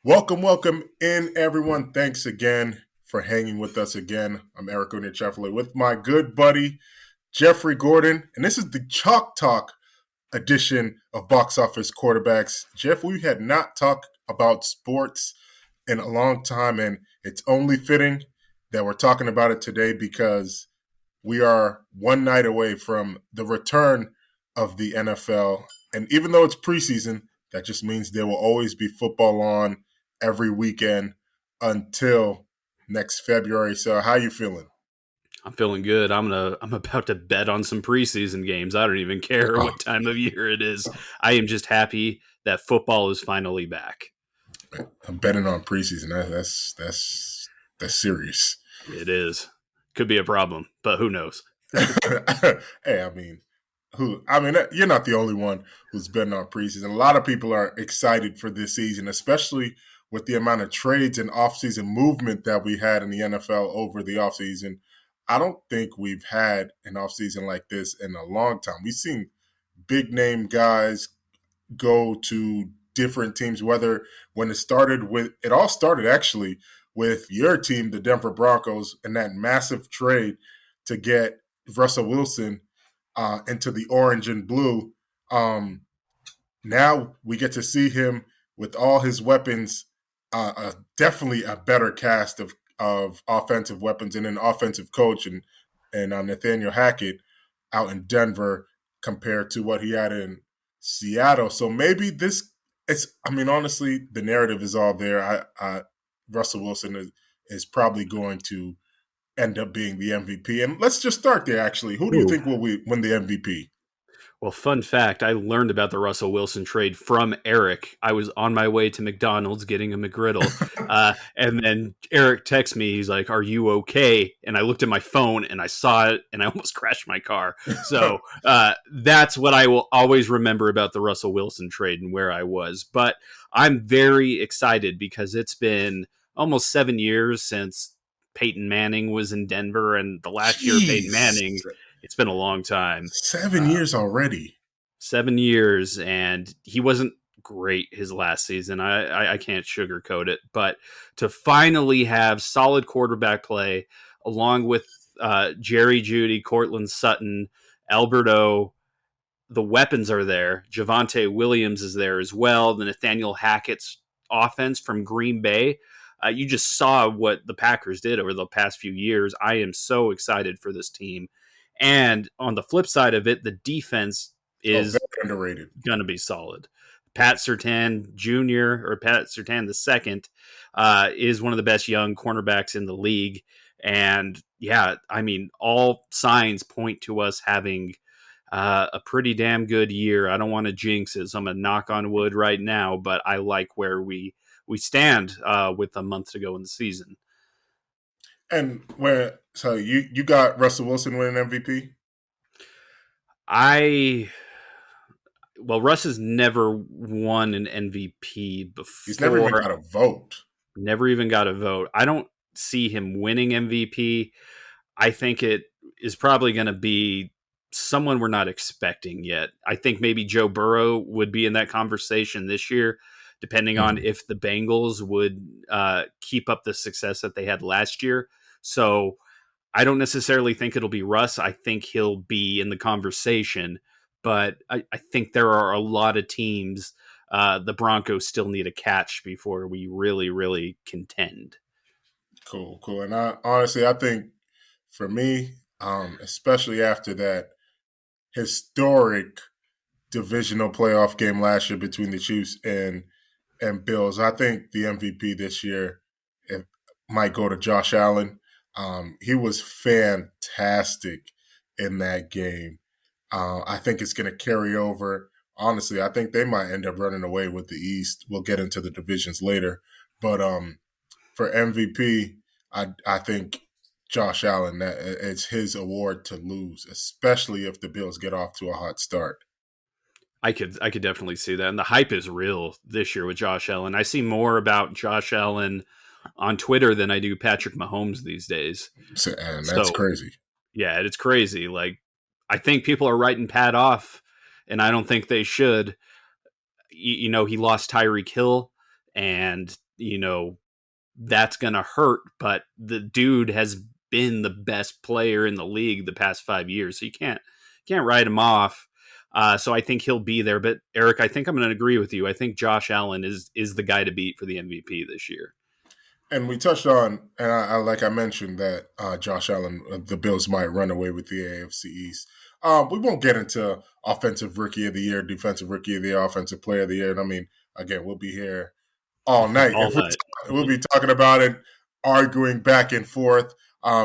Welcome in, everyone. Thanks again for hanging with us again. I'm Eric Chevrolet with my good buddy, Jeffrey Gordon, and this is the Chalk Talk edition of Box Office Quarterbacks. Jeff, we had not talked about sports in a long time, and it's only fitting that we're talking about it today because we are one night away from the return of the NFL. And even though it's preseason, that just means there will always be football on every weekend until next February. So how you feeling? I'm feeling good. I'm about to bet on some preseason games. I don't even care what time of year it is. I am just happy that football is finally back. I'm betting on preseason. That's serious. It is. Could be a problem, but who knows? Hey, you're not the only one who's betting on preseason. A lot of people are excited for this season, especially with the amount of trades and offseason movement that we had in the NFL over the offseason. I don't think we've had an offseason like this in a long time. We've seen big name guys go to different teams, whether when it all started actually with your team, the Denver Broncos, and that massive trade to get Russell Wilson into the orange and blue. Now we get to see him with all his weapons, definitely a better cast of offensive weapons and an offensive coach and Nathaniel Hackett out in Denver compared to what he had in Seattle. So maybe honestly, the narrative is all there. Russell Wilson is probably going to end up being the MVP. And let's just start there, actually. Who do you think will win the MVP? Well, fun fact, I learned about the Russell Wilson trade from Eric. I was on my way to McDonald's getting a McGriddle. And then Eric texts me. He's like, "Are you okay?" And I looked at my phone and I saw it and I almost crashed my car. So that's what I will always remember about the Russell Wilson trade and where I was. But I'm very excited because it's been almost 7 years since Peyton Manning was in Denver, and the last year of Peyton Manning, it's been a long time. 7 years already. 7 years, and he wasn't great his last season. I can't sugarcoat it, but to finally have solid quarterback play along with Jerry Jeudy, Cortland Sutton, Alberto, the weapons are there. Javonte Williams is there as well. The Nathaniel Hackett's offense from Green Bay. You just saw what the Packers did over the past few years. I am so excited for this team. And on the flip side of it, the defense is underrated. Going to be solid. Pat Surtain Jr. or Pat Surtain II is one of the best young cornerbacks in the league. And yeah, I mean, all signs point to us having a pretty damn good year. I don't want to jinx it, so I'm going to knock on wood right now, but I like where we stand with a month to go in the season. And so you got Russell Wilson winning MVP? Russ has never won an MVP before. He's never even got a vote. Never even got a vote. I don't see him winning MVP. I think it is probably going to be someone we're not expecting yet. I think maybe Joe Burrow would be in that conversation this year, depending on if the Bengals would keep up the success that they had last year. So I don't necessarily think it'll be Russ. I think he'll be in the conversation, but I think there are a lot of teams the Broncos still need a catch before we really, really contend. Cool. And I think for me, especially after that historic divisional playoff game last year between the Chiefs and Bills, I think the MVP this year might go to Josh Allen. He was fantastic in that game. I think it's going to carry over. Honestly, I think they might end up running away with the East. We'll get into the divisions later. But for MVP, I think Josh Allen, it's his award to lose, especially if the Bills get off to a hot start. I could definitely see that. And the hype is real this year with Josh Allen. I see more about Josh Allen on Twitter than I do Patrick Mahomes these days. And that's crazy. Yeah, it's crazy. Like, I think people are writing Pat off, and I don't think they should. You know, he lost Tyreek Hill, and that's going to hurt. But the dude has been the best player in the league the past 5 years, so you can't write him off. So I think he'll be there. But Eric, I think I'm going to agree with you. I think Josh Allen is the guy to beat for the MVP this year. And we touched on, and like I mentioned, that Josh Allen, the Bills might run away with the AFC East. We won't get into offensive rookie of the year, defensive rookie of the year, offensive player of the year. And I mean, again, we'll be here all night All if we night. we'll be talking about it, arguing back and forth.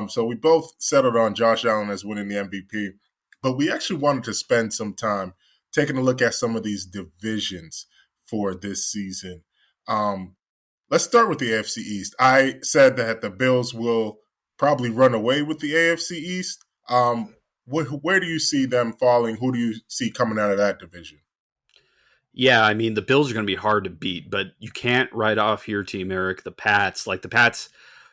So we both settled on Josh Allen as winning the MVP, but we actually wanted to spend some time taking a look at some of these divisions for this season. Let's start with the AFC East. I said that the Bills will probably run away with the AFC East. Where do you see them falling? Who do you see coming out of that division? Yeah, I mean the Bills are going to be hard to beat, but you can't write off your team, Eric. The Pats, like the Pats,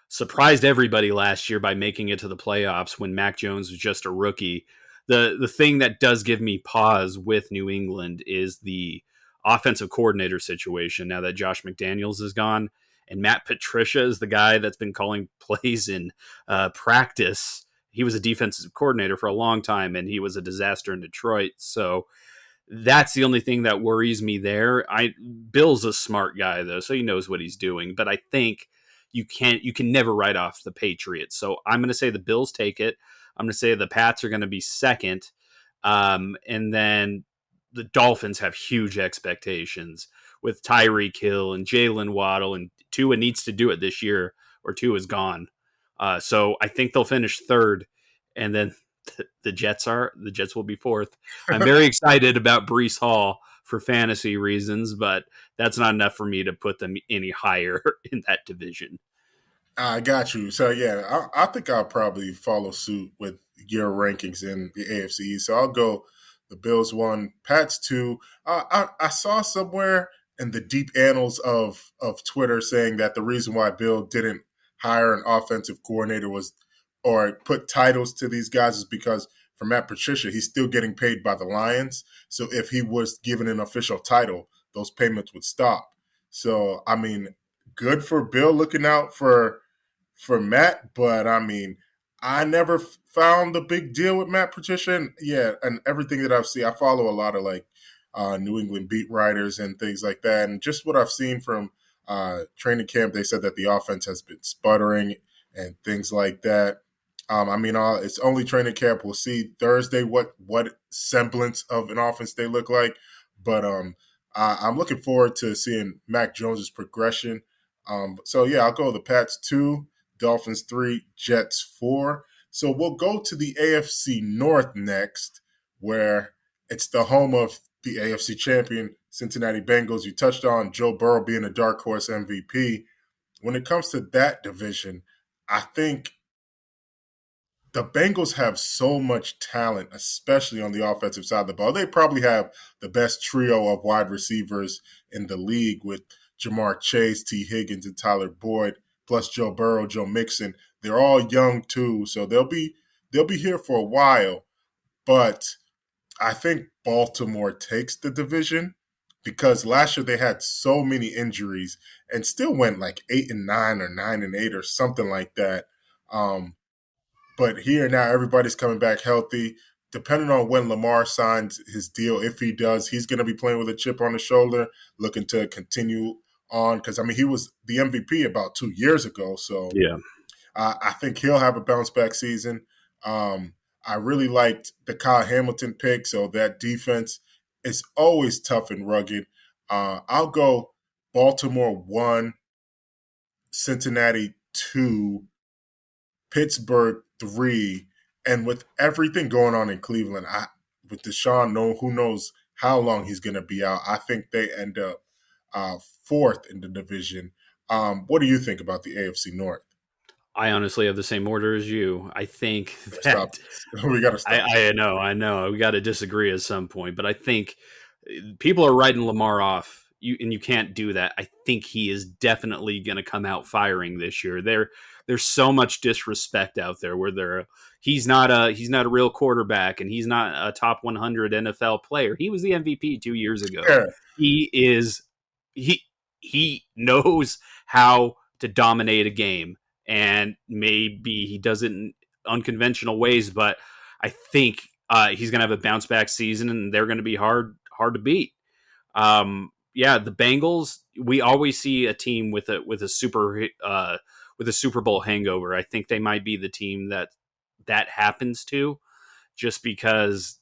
surprised everybody last year by making it to the playoffs when Mac Jones was just a rookie. The thing that does give me pause with New England is the offensive coordinator situation. Now that Josh McDaniels is gone, and Matt Patricia is the guy that's been calling plays in practice. He was a defensive coordinator for a long time, and he was a disaster in Detroit. So that's the only thing that worries me there. Bill's a smart guy though, so he knows what he's doing. But I think you can never write off the Patriots. So I'm going to say the Bills take it. I'm going to say the Pats are going to be second, and then the Dolphins have huge expectations with Tyreek Hill and Jalen Waddle, and Tua needs to do it this year, or Tua is gone. So I think they'll finish third, and then the Jets will be fourth. I'm very excited about Brees Hall for fantasy reasons, but that's not enough for me to put them any higher in that division. I got you. So yeah, I think I'll probably follow suit with your rankings in the AFC. So I'll go the Bills one, Pats two. I saw somewhere in the deep annals of Twitter saying that the reason why Bill didn't hire an offensive coordinator was or put titles to these guys is because for Matt Patricia, he's still getting paid by the Lions. So if he was given an official title, those payments would stop. So I mean, good for Bill looking out for Matt, but I mean, I never found the big deal with Matt Patricia. And yeah, and everything that I've seen, I follow a lot of like New England beat writers and things like that. And just what I've seen from training camp, they said that the offense has been sputtering and things like that. I mean, it's only training camp. We'll see Thursday what semblance of an offense they look like. But I'm looking forward to seeing Mac Jones's progression. So yeah, I'll go the Pats 2, Dolphins 3, Jets 4. So we'll go to the AFC North next, where it's the home of the AFC champion Cincinnati Bengals. You touched on Joe Burrow being a dark horse MVP. When it comes to that division, I think the Bengals have so much talent, especially on the offensive side of the ball. They probably have the best trio of wide receivers in the league with Jamar Chase, T. Higgins, and Tyler Boyd, plus Joe Burrow, Joe Mixon. They're all young too, so they'll be here for a while. But I think Baltimore takes the division because last year they had so many injuries and still went like 8-9 or 9-8 or something like that. But here now, everybody's coming back healthy. Depending on when Lamar signs his deal, if he does, he's going to be playing with a chip on his shoulder, looking to continue on. Because, I mean, he was the MVP about 2 years ago. So Yeah. I think he'll have a bounce back season. I really liked the Kyle Hamilton pick. So that defense is always tough and rugged. I'll go Baltimore 1, Cincinnati 2, Pittsburgh 3, and with everything going on in Cleveland, with Deshaun, who knows how long he's going to be out. I think they end up fourth in the division. What do you think about the AFC North? I honestly have the same order as you. I think Stop that this. We got to I, stop. I know. We got to disagree at some point, but I think people are writing Lamar off. And you can't do that. I think he is definitely going to come out firing this year. There's so much disrespect out there where he's not a real quarterback and he's not a top 100 NFL player. He was the MVP 2 years ago. Yeah. He is he. he knows how to dominate a game, and maybe he does it in unconventional ways, but I think he's going to have a bounce back season, and they're going to be hard to beat. Yeah, the Bengals. We always see a team with a Super Bowl hangover. I think they might be the team that happens to, just because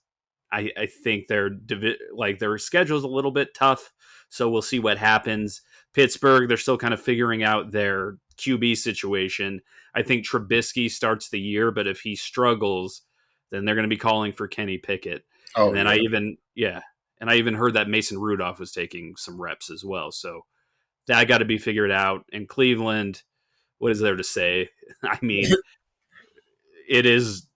I think their schedule's a little bit tough. So we'll see what happens. Pittsburgh, they're still kind of figuring out their QB situation. I think Trubisky starts the year, but if he struggles, then they're going to be calling for Kenny Pickett. Oh And then yeah, I even heard that Mason Rudolph was taking some reps as well. So that got to be figured out. And Cleveland, what is there to say? I mean, it's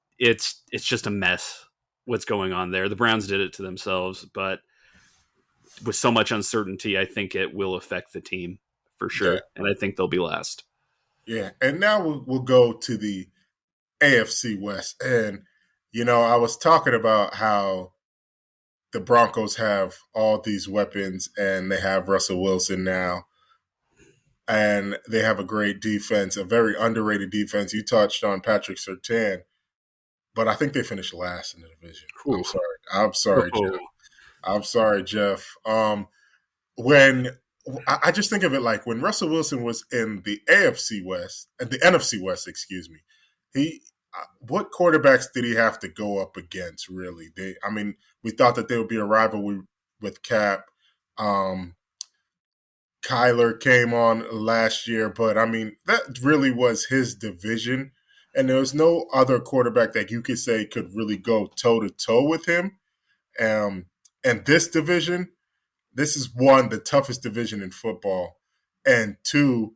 just a mess what's going on there. The Browns did it to themselves, but with so much uncertainty, I think it will affect the team for yeah, sure, and I think they'll be last. yeah. And now we'll go to the AFC West, and I was talking about how the Broncos have all these weapons, and they have Russell Wilson now, and they have a great defense, a very underrated defense. You touched on Patrick Surtain, but I think they finished last in the division. I'm Whew. sorry. I'm sorry, Oh, Jeff. I'm sorry, Jeff. When I just think of it like when Russell Wilson was in the AFC West and the NFC West, excuse me, he what quarterbacks did he have to go up against? Really, I mean, we thought that there would be a rivalry with Cap. Um, Kyler came on last year, but I mean, that really was his division. And there was no other quarterback that you could say could really go toe to toe with him. Um, and this division, this is one, the toughest division in football. And two,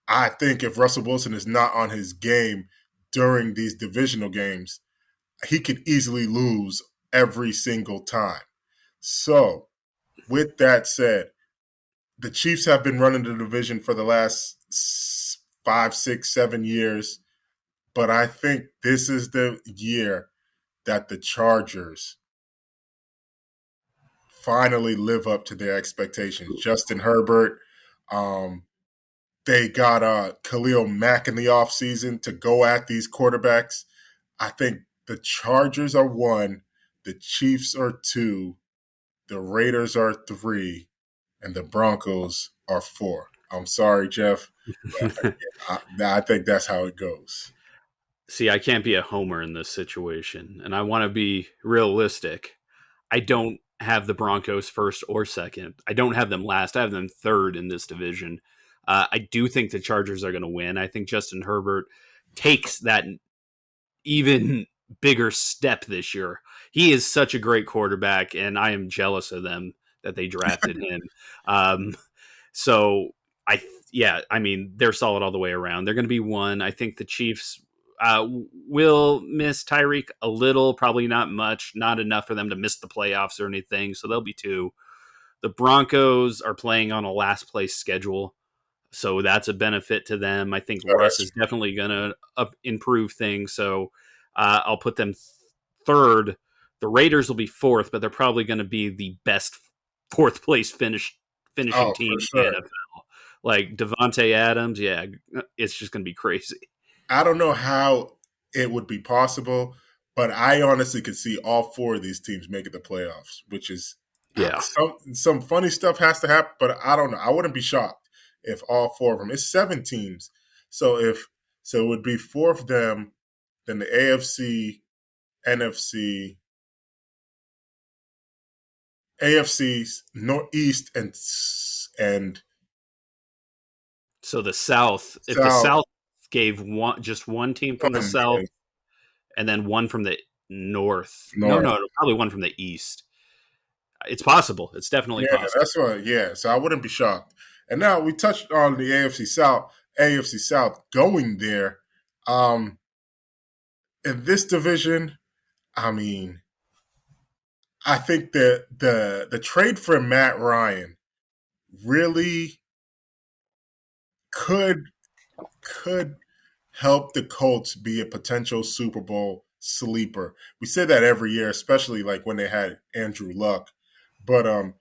I think if Russell Wilson is not on his game during these divisional games, he could easily lose every single time. So, with that said, the Chiefs have been running the division for the last 5, 6, 7 years, but I think this is the year that the Chargers finally live up to their expectations. Justin Herbert, um, they got Khalil Mack in the offseason to go at these quarterbacks. I think the Chargers are one, the Chiefs are two, the Raiders are three, and the Broncos are four. I'm sorry, Jeff, but I think that's how it goes. see, I can't be a homer in this situation, and I want to be realistic. I don't have the Broncos first or second. I don't have them last. I have them third in this division. I do think the Chargers are going to win. I think Justin Herbert takes that even bigger step this year. He is such a great quarterback, and I am jealous of them that they drafted him. Um, so yeah, I mean, they're solid all the way around. They're going to be one. I think the Chiefs will miss Tyreek a little, probably not much, not enough for them to miss the playoffs or anything. So they'll be two. The Broncos are playing on a last place schedule, so that's a benefit to them. I think Oh, Russ is definitely going to improve things. So I'll put them third. The Raiders will be fourth, but they're probably going to be the best fourth place finishing for team in the sure. NFL. Like Devonte Adams, yeah, it's just going to be crazy. I don't know how it would be possible, but I honestly could see all four of these teams making the playoffs, which is Yeah. some funny stuff has to happen, but I don't know. I wouldn't be shocked if all four of them. It's 7 teams, so it would be four of them, then the AFC, NFC, AFC Northeast, and So the South, if the South. South gave just one team from the South Yeah, and then one from the North, North. no, probably one from the East. It's possible. It's definitely Yeah, possible. that's what. Yeah, so I wouldn't be shocked. And now we touched on the AFC South. AFC South going there. In this division, I mean, I think that the trade for Matt Ryan really could could help the Colts be a potential Super Bowl sleeper. We say that every year, especially like when they had Andrew Luck. But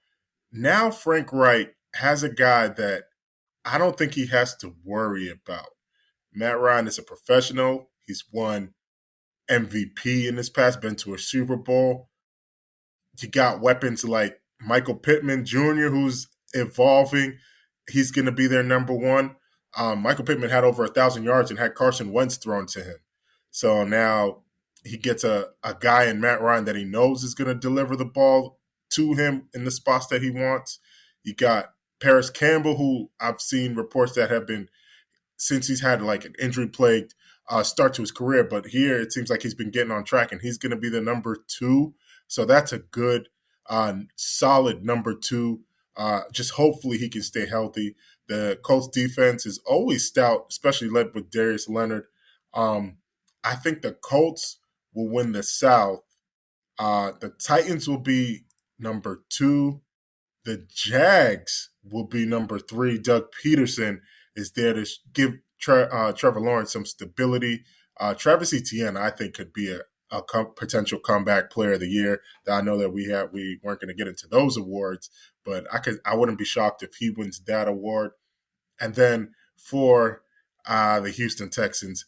now Frank Wright has a guy that I don't think he has to worry about. Matt Ryan is a professional. He's won MVP in his past, been to a Super Bowl. You got weapons like Michael Pittman Jr., who's evolving. He's going to be their number one. Michael Pittman had over 1,000 yards and had Carson Wentz thrown to him. So now he gets a guy in Matt Ryan that he knows is going to deliver the ball to him in the spots that he wants. You got Paris Campbell, who I've seen reports that have been since he's had like an injury plagued start to his career, but here it seems like he's been getting on track, and he's going to be the number two. So that's a good, solid number two. Just hopefully he can stay healthy. The Colts defense is always stout, especially led with Darius Leonard. I think the Colts will win the South. The Titans will be number two. The Jags will be number three. Doug Peterson is there to give Trevor Lawrence some stability. Travis Etienne, I think, could be a potential comeback player of the year. I know that we weren't going to get into those awards, but I wouldn't be shocked if he wins that award. And then for the Houston Texans,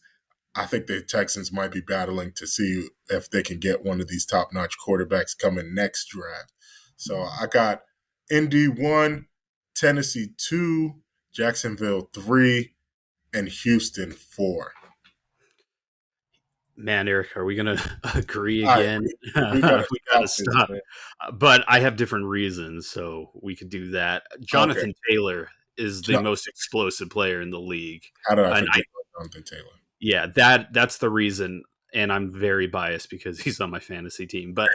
I think the Texans might be battling to see if they can get one of these top-notch quarterbacks coming next draft. So I got Indy 1, Tennessee 2, Jacksonville 3, and Houston 4. Man, Eric, are we going to agree All right, again? we We got to got this, stop. man. But I have different reasons, so we could do that. Okay. Jonathan Taylor is the most explosive player in the league. How did I And forget about Jonathan Taylor? yeah, that's the reason. And I'm very biased because he's on my fantasy team. But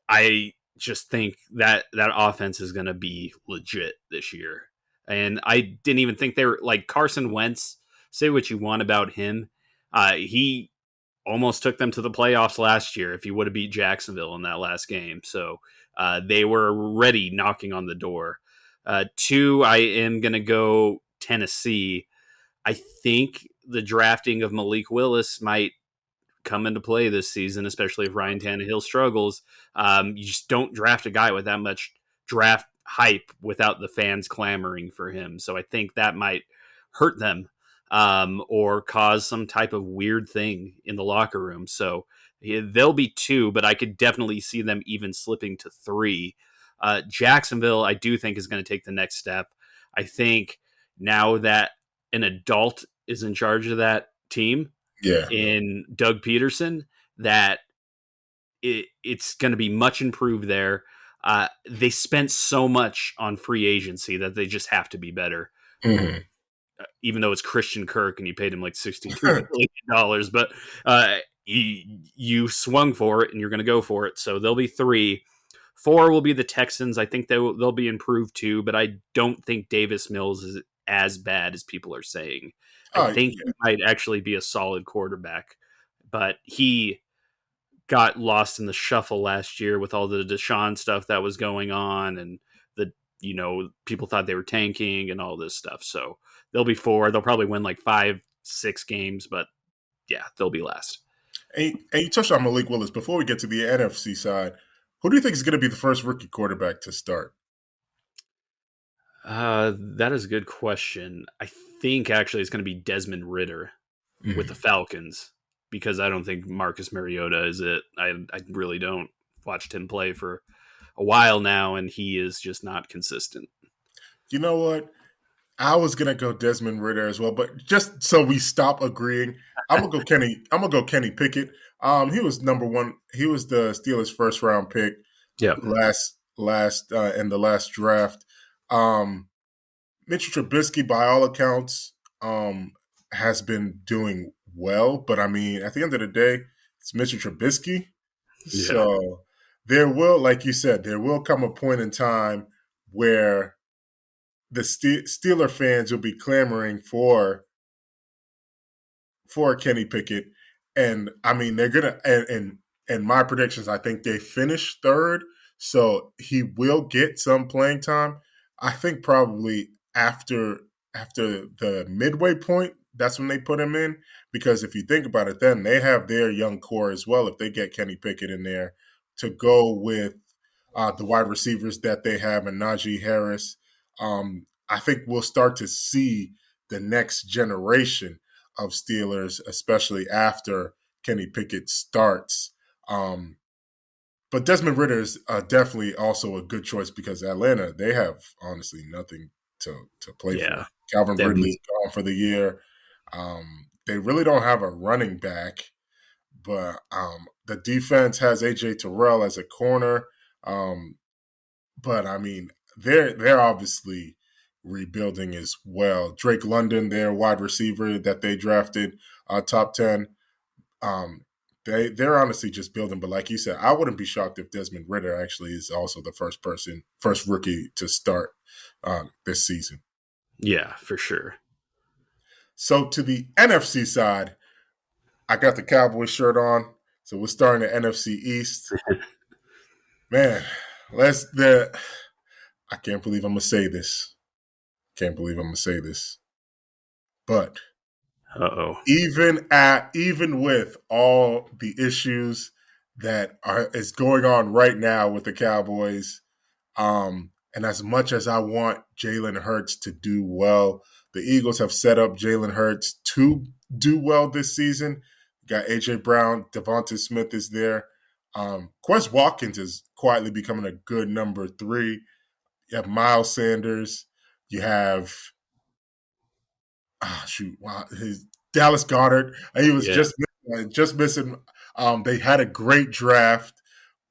I just think that offense is going to be legit this year. And I didn't even think they were like Carson Wentz. Say what you want about him. He almost took them to the playoffs last year if he would have beat Jacksonville in that last game. So they were already knocking on the door. Two, I am going to go Tennessee. I think the drafting of Malik Willis might come into play this season, especially if Ryan Tannehill struggles. You just don't draft a guy with that much draft hype without the fans clamoring for him. So I think that might hurt them or cause some type of weird thing in the locker room. So yeah, they'll be two, but I could definitely see them even slipping to three. Jacksonville, I do think, is going to take the next step. I think now that an adult is in charge of that team, Yeah. in Doug Peterson, that it's going to be much improved there. They spent so much on free agency that they just have to be better. Mm-hmm. Even though it's Christian Kirk and you paid him like $63 million, but you swung for it and you're going to go for it. So they'll be three. Four will be the Texans. I think they'll be improved too, but I don't think Davis Mills is as bad as people are saying. I think he might actually be a solid quarterback, but he got lost in the shuffle last year with all the Deshaun stuff that was going on, and people thought they were tanking and all this stuff. So they'll be four. They'll probably win like 5-6 games, but yeah, they'll be last. And you touched on Malik Willis. Before we get to the NFC side, who do you think is going to be the first rookie quarterback to start? That is a good question. I think actually it's going to be Desmond Ridder with the Falcons because I don't think Marcus Mariota is it. I really don't. Watched him play for a while now, and he is just not consistent. You know what? I was gonna go Desmond Ridder as well, but just so we stop agreeing, I'm gonna go Kenny. I'm gonna go Kenny Pickett. He was number one. He was the Steelers' first round pick. Yeah. Last in the last draft. Mitchell Trubisky, by all accounts, has been doing well, but I mean, at the end of the day, it's Mitchell Trubisky. Yeah. So there will, like you said, there will come a point in time where the Steeler fans will be clamoring for Kenny Pickett, and I mean they're gonna and my predictions, I think they finish third, so he will get some playing time. I think probably after the midway point, that's when they put him in, because if you think about it, then they have their young core as well. If they get Kenny Pickett in there to go with the wide receivers that they have and Najee Harris. I think we'll start to see the next generation of Steelers, especially after Kenny Pickett starts. Um, but Desmond Ritter is definitely also a good choice because Atlanta, they have honestly nothing to play Yeah. for. Calvin Them Ridley's gone for the year. They really don't have a running back, but the defense has AJ Terrell as a corner. Um, but I mean, they're obviously rebuilding as well. Drake London, their wide receiver that they drafted, top 10. Um, they're honestly just building. But like you said, I wouldn't be shocked if Desmond Ritter actually is also the first rookie to start this season. Yeah, for sure. So to the NFC side, I got the Cowboys shirt on. So we're starting the NFC East. Man, let's the. I can't believe I'm gonna say this. Can't believe I'm gonna say this. But Uh-oh. even with all the issues that is going on right now with the Cowboys, and as much as I want Jalen Hurts to do well, the Eagles have set up Jalen Hurts to do well this season. Got AJ Brown, Devonta Smith is there. Quez Watkins is quietly becoming a good number 3. You have Miles Sanders. You have his Dallas Goddard. He was Yeah. just missing. They had a great draft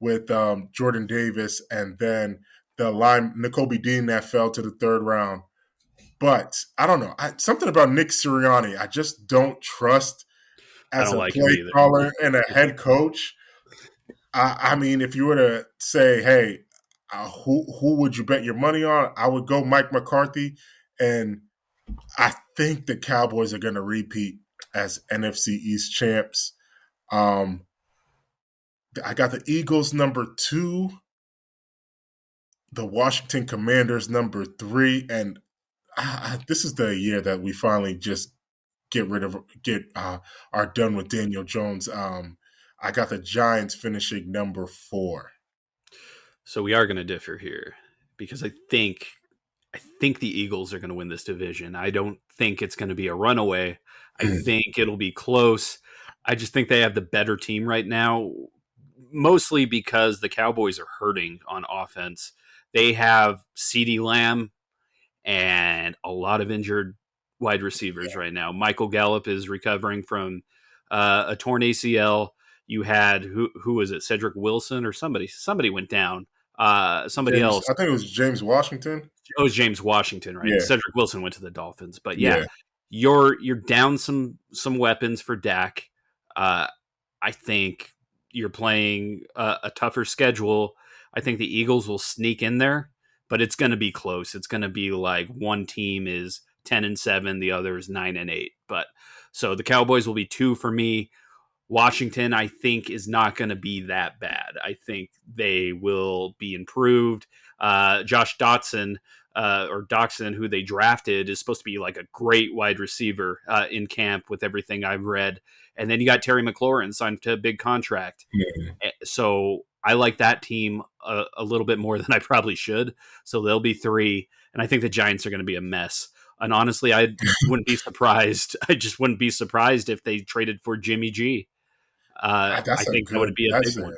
with Jordan Davis, and then the line N'Kobe Dean that fell to the 3rd round. But I don't know, something about Nick Sirianni. I just don't trust I as don't a like him play either. caller and a head coach. I mean, if you were to say, "Hey, who would you bet your money on?" I would go Mike McCarthy, and I think the Cowboys are going to repeat as NFC East champs. Um, I got the Eagles number 2, the Washington Commanders number 3, and this is the year that we finally just are done with Daniel Jones. I got the Giants finishing number 4. So we are going to differ here because I think the Eagles are going to win this division. I don't think it's going to be a runaway. I think it'll be close. I just think they have the better team right now, mostly because the Cowboys are hurting on offense. They have CeeDee Lamb and a lot of injured wide receivers right now. Michael Gallup is recovering from a torn ACL. You had who was it? Cedric Wilson or somebody went down. Somebody else. I think it was James Washington. Oh, it was James Washington, right? Yeah, Cedric Wilson went to the Dolphins, but yeah, yeah. you're down some weapons for Dak. Uh, I think you're playing a tougher schedule. I think the Eagles will sneak in there, but it's going to be close. It's going to be like one team is 10-7, the other is 9-8. But so the Cowboys will be 2 for me. Washington, I think, is not going to be that bad. I think they will be improved. Josh Dotson, or Doxson, who they drafted, is supposed to be like a great wide receiver in camp with everything I've read. And then you got Terry McLaurin signed to a big contract. Yeah. So I like that team a little bit more than I probably should. So they'll be 3. And I think the Giants are going to be a mess. And honestly, I wouldn't be surprised. I just wouldn't be surprised if they traded for Jimmy G. I That's a think that would good. be a big one.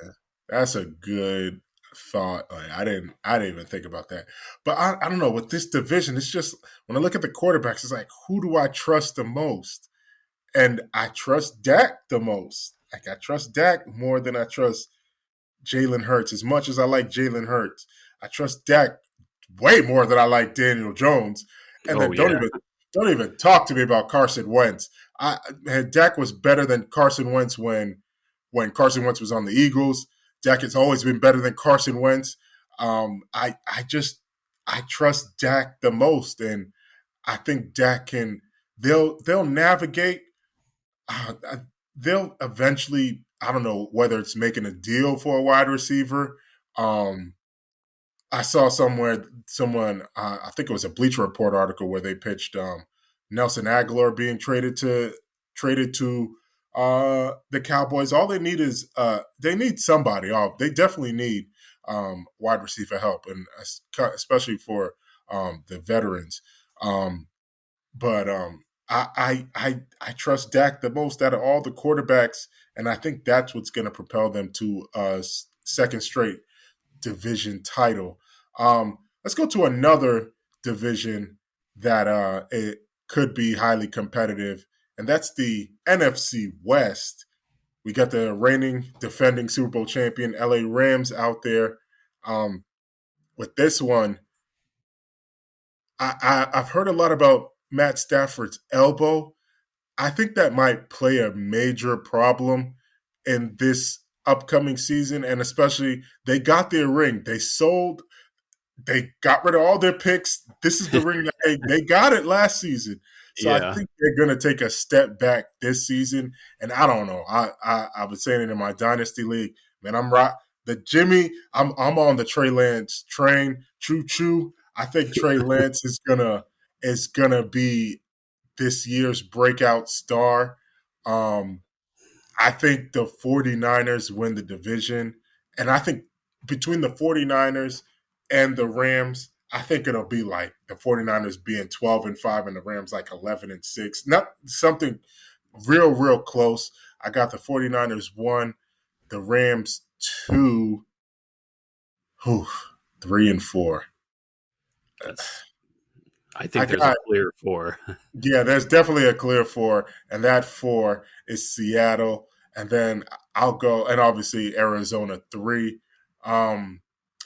That's a good thought. Like, I didn't even think about that. But I don't know with this division. It's just when I look at the quarterbacks, it's like who do I trust the most? And I trust Dak the most. Like I trust Dak more than I trust Jalen Hurts. As much as I like Jalen Hurts, I trust Dak way more than I like Daniel Jones. And Oh then yeah, don't even talk to me about Carson Wentz. Dak was better than Carson Wentz when Carson Wentz was on the Eagles. Dak has always been better than Carson Wentz. I trust Dak the most, and I think Dak can. They'll navigate. Uh, they'll eventually. I don't know whether it's making a deal for a wide receiver. Um, I saw someone, I think it was a Bleacher Report article where they pitched Nelson Aguilar being traded to the Cowboys. All they need is they need somebody. They definitely need wide receiver help, and especially for the veterans. Um, but I trust Dak the most out of all the quarterbacks, and I think that's what's going to propel them to a second straight division title. Let's go to another division that it could be highly competitive, and that's the NFC West. We got the reigning defending Super Bowl champion LA Rams out there. Um, with this one, I've heard a lot about Matt Stafford's elbow. I think that might play a major problem in this upcoming season, and especially they got their ring. They got rid of all their picks. This is the ring that they got it last season. So I Yeah. think they're going to take a step back this season. And I don't know. I was saying it in my dynasty league, man. I'm right. The Jimmy. I'm on the Trey Lance train. Choo choo. I think Trey Lance is gonna be this year's breakout star. Um, I think the 49ers win the division. And I think between the 49ers and the Rams, I think it'll be like the 49ers being 12-5 and the Rams like 11-6. Not something real close. I got the 49ers 1, the Rams 2, whew, 3-4. That's I I think there's a got clear four. Yeah, there's definitely a clear 4, and that 4 is Seattle, and then I'll go, and obviously Arizona 3. Um,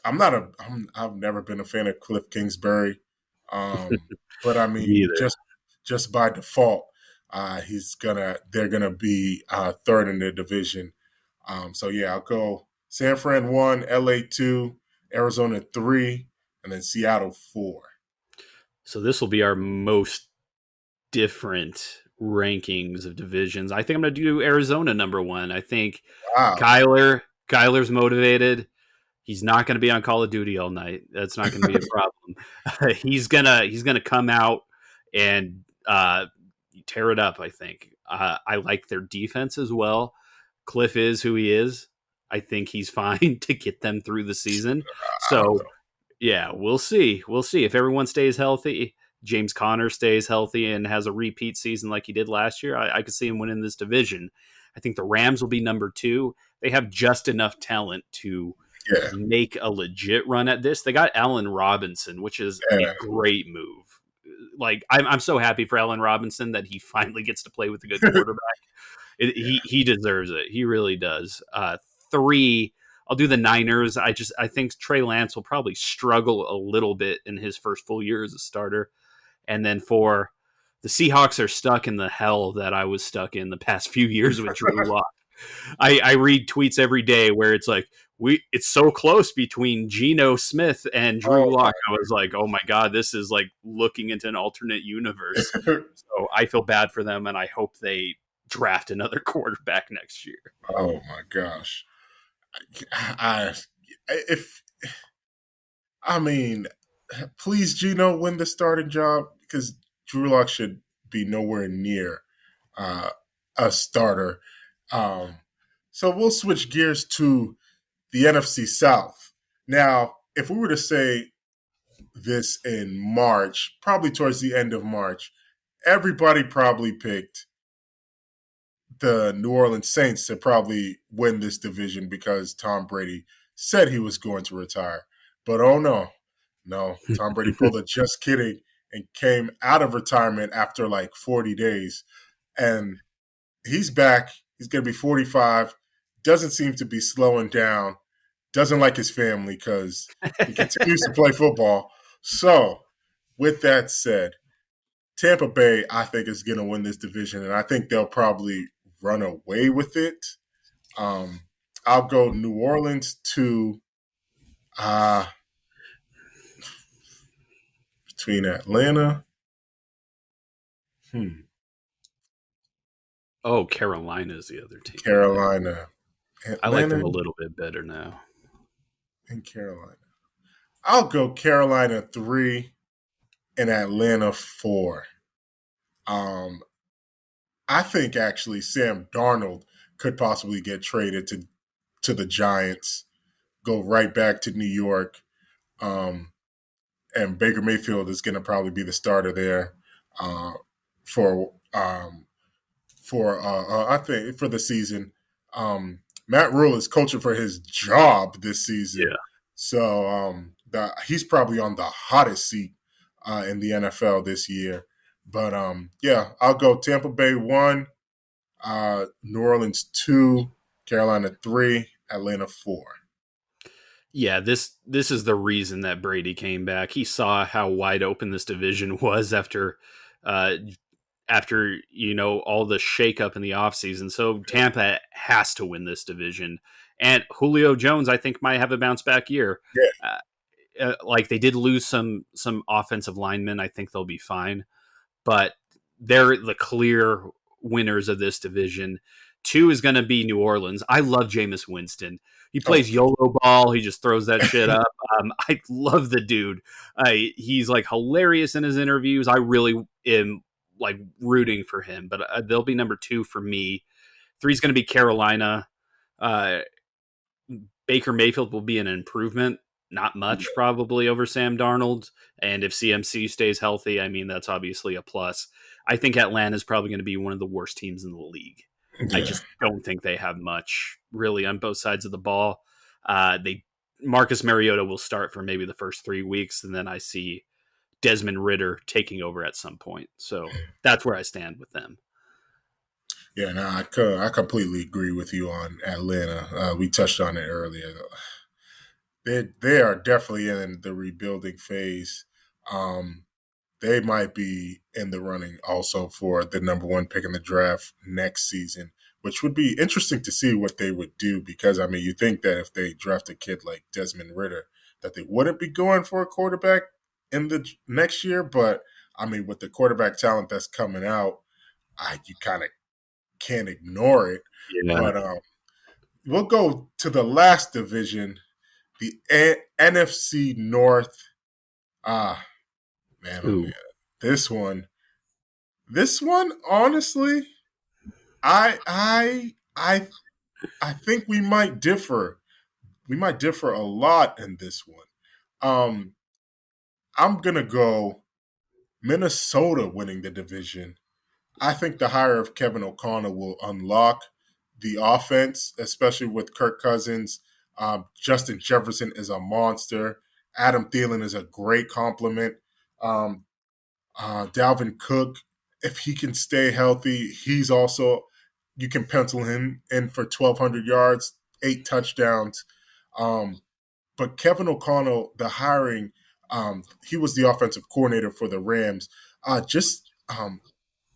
I've never been a fan of Cliff Kingsbury, but I Me mean, either. just by default, they're gonna be third in their division. So yeah, I'll go San Fran 1, LA 2, Arizona 3, and then Seattle 4. So this will be our most different rankings of divisions. I think I'm going to do Arizona number one. I think Wow. Kyler's motivated. He's not going to be on Call of Duty all night. That's not going to be a problem. He's gonna come out and tear it up. I think. I like their defense as well. Cliff is who he is. I think he's fine to get them through the season. I don't know. So yeah, we'll see. We'll see if everyone stays healthy. James Conner stays healthy and has a repeat season like he did last year. I could see him winning this division. I think the Rams will be number two. They have just enough talent to Yeah, make a legit run at this. They got Allen Robinson, which is a yeah. great move. Like I'm so happy for Allen Robinson that he finally gets to play with a good quarterback. He deserves it. He really does. Three, I'll do the Niners. I think Trey Lance will probably struggle a little bit in his first full year as a starter. And then four, the Seahawks are stuck in the hell that I was stuck in the past few years with Drew Lock. I read tweets every day where it's like it's so close between Geno Smith and Drew Oh Lock. I was like, oh my god, this is like looking into an alternate universe. my, So I feel bad for them, and I hope they draft another quarterback next year. oh my gosh. I if I mean, please Gino win the starting job because Drew Lock should be nowhere near uh, a starter. Um, so we'll switch gears to the NFC South. Now, if we were to say this in March, probably towards the end of March, everybody probably picked the New Orleans Saints to probably win this division because Tom Brady said he was going to retire. But oh no, no, Tom Brady pulled a just kidding and came out of retirement after like 40 days. And he's back. He's going to be 45. Doesn't seem to be slowing down. Doesn't like his family because he continues to play football. So, with that said, Tampa Bay, I think, is going to win this division, and I think they'll probably run away with it. Um, I'll go New Orleans to uh, between Atlanta. Oh, Carolina is the other team. Carolina. I like Atlanta them a little bit better now. and Carolina. I'll go Carolina 3 and Atlanta 4. Um, I think actually Sam Darnold could possibly get traded to the Giants, go right back to New York. Um, and Baker Mayfield is going to probably be the starter there uh, for I think for the season. Matt Rule is coaching for his job this season, Yeah. so he's probably on the hottest seat in the NFL this year. But yeah, I'll go Tampa Bay 1, New Orleans 2, Carolina 3, Atlanta 4. Yeah, this is the reason that Brady came back. He saw how wide open this division was uh after all the shakeup in the offseason. So Tampa has to win this division. And Julio Jones, I think, might have a bounce back year. Yeah, Like they did lose some offensive linemen. I think they'll be fine, but they're the clear winners of this division. Two is going to be New Orleans. I love Jameis Winston. He oh, plays YOLO ball. He just throws that shit up. I love the dude. He's like hilarious in his interviews. I really am like rooting for him, but they'll be number two for me. Three's going to be Carolina. Uh, Baker Mayfield will be an improvement, not much probably over Sam Darnold. And if CMC stays healthy, I mean, that's obviously a plus. I think Atlanta is probably going to be one of the worst teams in the league. I yeah. just don't think they have much really on both sides of the ball. They Marcus Mariota will start for maybe the first 3 weeks, and then I see Desmond Ritter taking over at some point. So that's where I stand with them. Yeah, no, I completely agree with you on Atlanta. We touched on it earlier. They are definitely in the rebuilding phase. Um, they might be in the running also for the number one pick in the draft next season, which would be interesting to see what they would do. Because I mean, you think that if they draft a kid like Desmond Ritter, that they wouldn't be going for a quarterback in the next year. But I mean, with the quarterback talent that's coming out, you kind of can't ignore it. Yeah. But we'll go to the last division, the NFC North. Ah, man, oh man, Ooh. this one, honestly, I I I I think we might differ. We might differ a lot in this one. Um, I'm gonna go Minnesota winning the division. I think the hire of Kevin O'Connell will unlock the offense, especially with Kirk Cousins. Justin Jefferson is a monster. Adam Thielen is a great compliment. Um, Dalvin Cook, if he can stay healthy, he's also, you can pencil him in for 1,200 yards, 8 touchdowns. Um, but Kevin O'Connell, the hiring, he was the offensive coordinator for the Rams. Just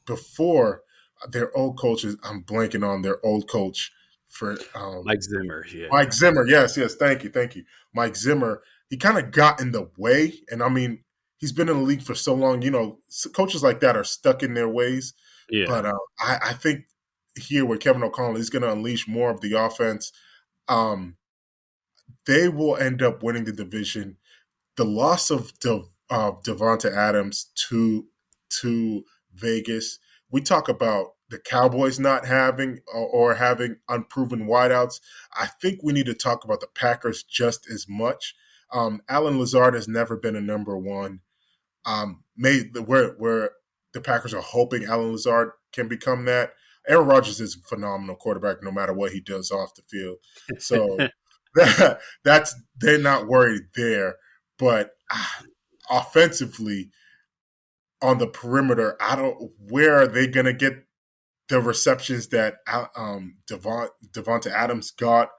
before their old coaches, I'm blanking on their old coach for Mike Zimmer. Yeah. Mike Zimmer. Yes, yes, thank you. Mike Zimmer, he kind of got in the way. And I mean, he's been in the league for so long, coaches like that are stuck in their ways. Yeah. But I think here with Kevin O'Connell, he's going to unleash more of the offense. Um, they will end up winning the division. The loss of Devonta Adams to Vegas. We talk about the Cowboys not having or having unproven wideouts. I think we need to talk about the Packers just as much. Alan Lazard has never been a number one. Where the Packers are hoping Alan Lazard can become that. Aaron Rodgers is a phenomenal quarterback, no matter what he does off the field. So that's they're not worried there. But offensively, on the perimeter, I don't. Where are they going to get the receptions that Devonta Adams got?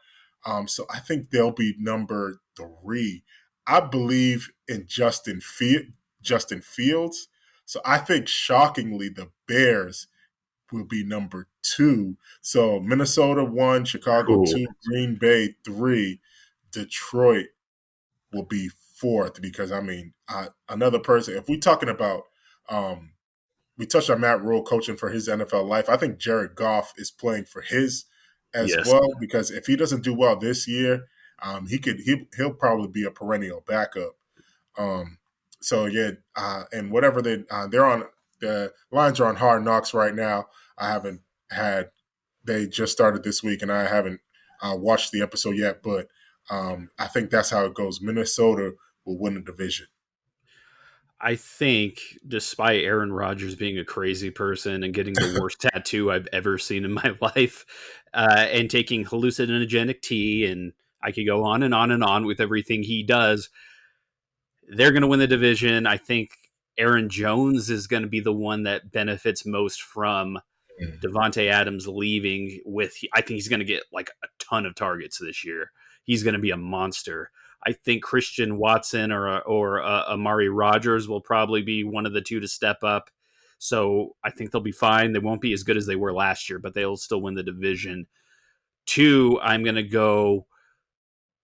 So I think they'll be number 3. I believe in Justin Fields. So I think shockingly the Bears will be number 2. So Minnesota 1, Chicago Cool. 2, Green Bay 3, Detroit will be 4th because I mean another person. If we're talking about, we touched on Matt Rule coaching for his NFL life. I think Jared Goff is playing for his as Yes. well because if he doesn't do well this year, he'll probably be a perennial backup. Um, so yeah, and whatever they're on, the Lions are on Hard Knocks right now. I haven't had. They just started this week, and I haven't watched the episode yet. But I think that's how it goes. Minnesota will win the division. I think, despite Aaron Rodgers being a crazy person and getting the worst tattoo I've ever seen in my life, and taking hallucinogenic tea, and I could go on and on and on with everything he does, they're going to win the division. I think Aaron Jones is going to be the one that benefits most from Devontae Adams leaving. I think he's going to get like a ton of targets this year. He's going to be a monster. I think Christian Watson or Amari Rogers will probably be one of the two to step up. So I think they'll be fine. They won't be as good as they were last year, but they'll still win the division. Two, I'm going to go.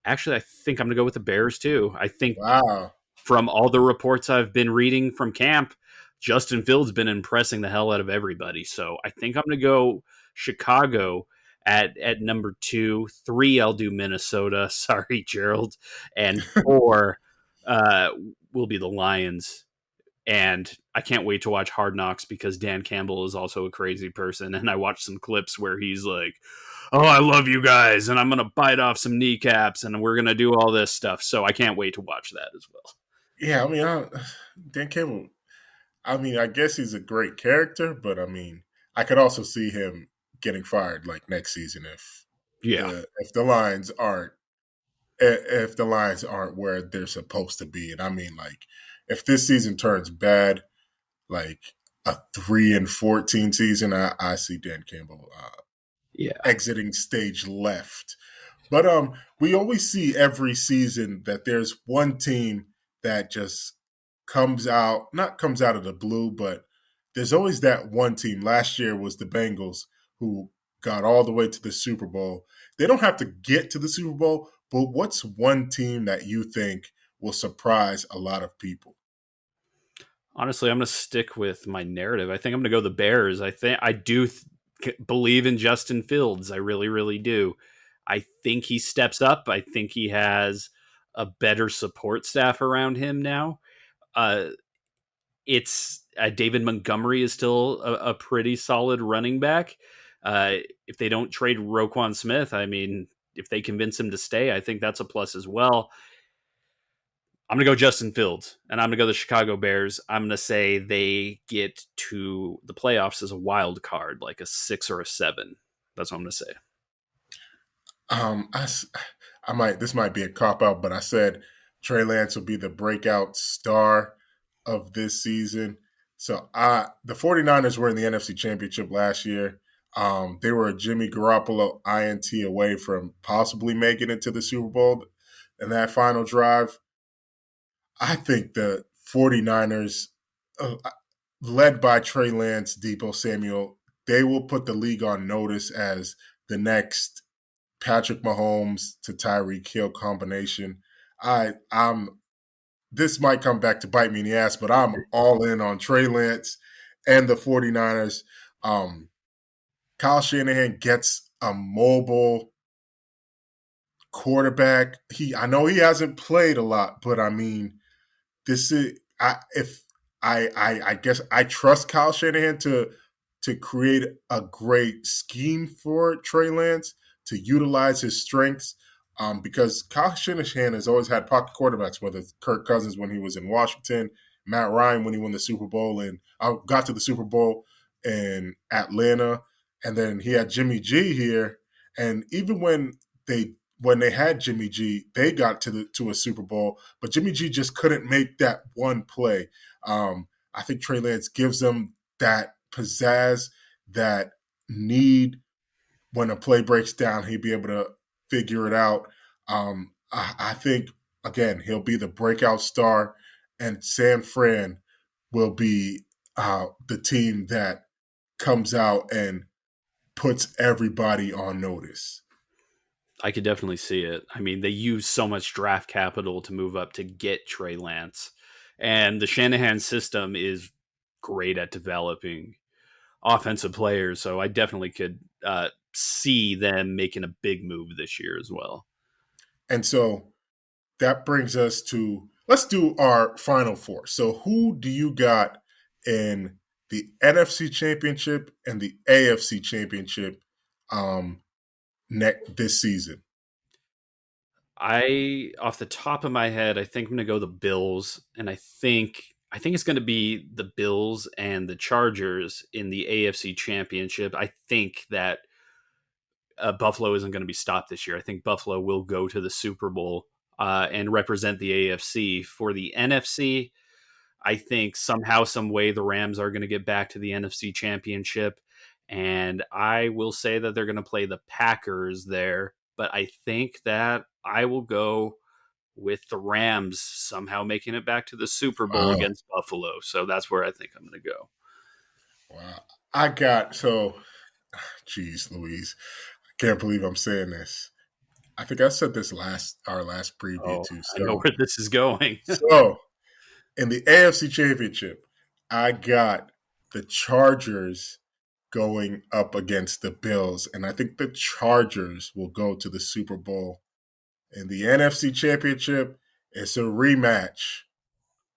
Actually, I think I'm going to go with the Bears too. I think Wow. from all the reports I've been reading from camp, Justin Fields been impressing the hell out of everybody. So I think I'm going to go Chicago at number 2. 3, I'll do Minnesota. Sorry, Gerald. And 4 uh, will be the Lions. And I can't wait to watch Hard Knocks because Dan Campbell is also a crazy person. And I watched some clips where he's like, "Oh, I love you guys, and I'm going to bite off some kneecaps, and we're going to do all this stuff." So I can't wait to watch that as well. Yeah, I mean, Dan Campbell. I mean, I guess he's a great character, but I mean, I could also see him getting fired like next season Yeah. if the Lions aren't if the Lions aren't where they're supposed to be. And I mean, like, if this season turns bad, like a 3-14 season, I see Dan Campbell Yeah. exiting stage left. But we always see every season that there's one team that just not comes out of the blue, but there's always that one team. Last year was the Bengals who got all the way to the Super Bowl. They don't have to get to the Super Bowl, but what's one team that you think will surprise a lot of people? Honestly, I'm going to stick with my narrative. I think I'm going to go the Bears. I do believe in Justin Fields. I really, really do. I think he steps up. I think he has a better support staff around him now. Uh, it's David Montgomery is still a pretty solid running back. Uh, if they don't trade Roquan Smith, I mean, if they convince him to stay, I think that's a plus as well. I'm going to go Justin Fields, and I'm going to go the Chicago Bears. I'm going to say they get to the playoffs as a wild card, like a 6 or a 7. That's what I'm going to say. Um, I, I might this might be a cop out, but I said Trey Lance will be the breakout star of this season. So the 49ers were in the NFC Championship last year. They were a Jimmy Garoppolo INT away from possibly making it to the Super Bowl in that final drive. I think the 49ers, uh, led by Trey Lance, Debo Samuel, they will put the league on notice as the next Patrick Mahomes to Tyreek Hill combination. I'm this might come back to bite me in the ass, but I'm all in on Trey Lance and the 49ers. Kyle Shanahan gets a mobile quarterback. I know he hasn't played a lot, but I mean, this is I guess I trust Kyle Shanahan to create a great scheme for Trey Lance to utilize his strengths. Because Kyle Shanahan has always had pocket quarterbacks, whether it's Kirk Cousins when he was in Washington, Matt Ryan when he won the Super Bowl and got to the Super Bowl in Atlanta, and then he had Jimmy G here. And even when they had Jimmy G, they got to a Super Bowl, but Jimmy G just couldn't make that one play. I think Trey Lance gives them that pizzazz, that need when a play breaks down, he'd be able to figure it out. I think again he'll be the breakout star, and San Fran will be the team that comes out and puts everybody on notice. I could definitely see it. I mean, they use so much draft capital to move up to get Trey Lance. And the Shanahan system is great at developing offensive players. So I definitely could see them making a big move this year as well. And so that brings us to let's do our final four. So who do you got in the NFC Championship and the AFC Championship this season? Off the top of my head, I think I'm going to go the Bills. And I think I think it's going to be the Bills and the Chargers in the AFC Championship. I think that Buffalo isn't going to be stopped this year. I think Buffalo will go to the Super Bowl and represent the AFC. For the NFC, I think somehow, some way, the Rams are going to get back to the NFC Championship, and I will say that they're going to play the Packers there. But I think that I will go with the Rams somehow making it back to the Super Bowl Wow. against Buffalo. So that's where I think I'm going to go. Wow. I got so, geez, Louise, I can't believe I'm saying this. I think I said this our last preview Oh, too. I know where this is going. So in the AFC Championship, I got the Chargers going up against the Bills, and I think the Chargers will go to the Super Bowl. In the NFC Championship, it's a rematch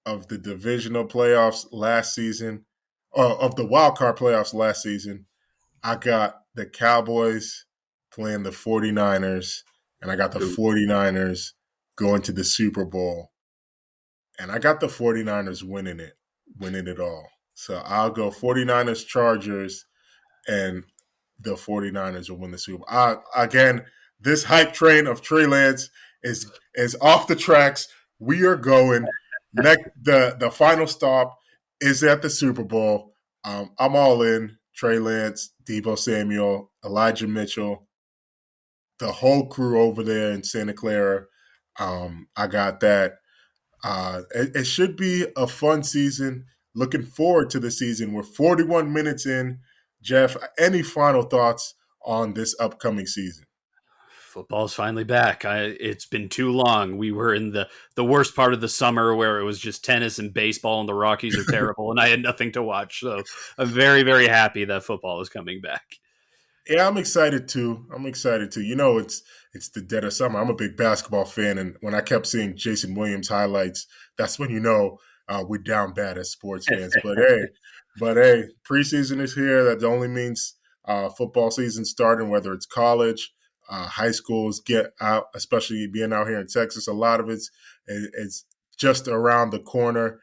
of the divisional playoffs last season, of the wild card playoffs last season. I got the Cowboys playing the 49ers, and I got the Ooh. 49ers going to the Super Bowl. And I got the 49ers winning it all. So I'll go 49ers Chargers, and the 49ers will win the Super Bowl. Again, this hype train of Trey Lance is off the tracks. We are going. The final stop is at the Super Bowl. I'm all in. Trey Lance, Deebo Samuel, Elijah Mitchell, the whole crew over there in Santa Clara. I got that. It should be a fun season. Looking forward to the season. We're 41 minutes in. Jeff, any final thoughts on this upcoming season? Football's finally back. It's been too long. We were in the worst part of the summer where it was just tennis and baseball, and the Rockies are terrible, and I had nothing to watch. So I'm very, very happy that football is coming back. Yeah, I'm excited too. I'm excited too. You know, it's the dead of summer. I'm a big basketball fan, and when I kept seeing Jason Williams highlights, that's when you know we're down bad as sports fans. But hey, preseason is here. That only means football season starting. Whether it's college, high schools get out, especially being out here in Texas. A lot of it's just around the corner.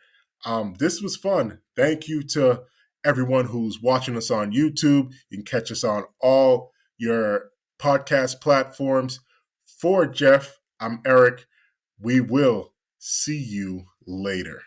This was fun. Thank you to everyone who's watching us on YouTube. You can catch us on all your podcast platforms. For Jeff, I'm Eric. We will see you later.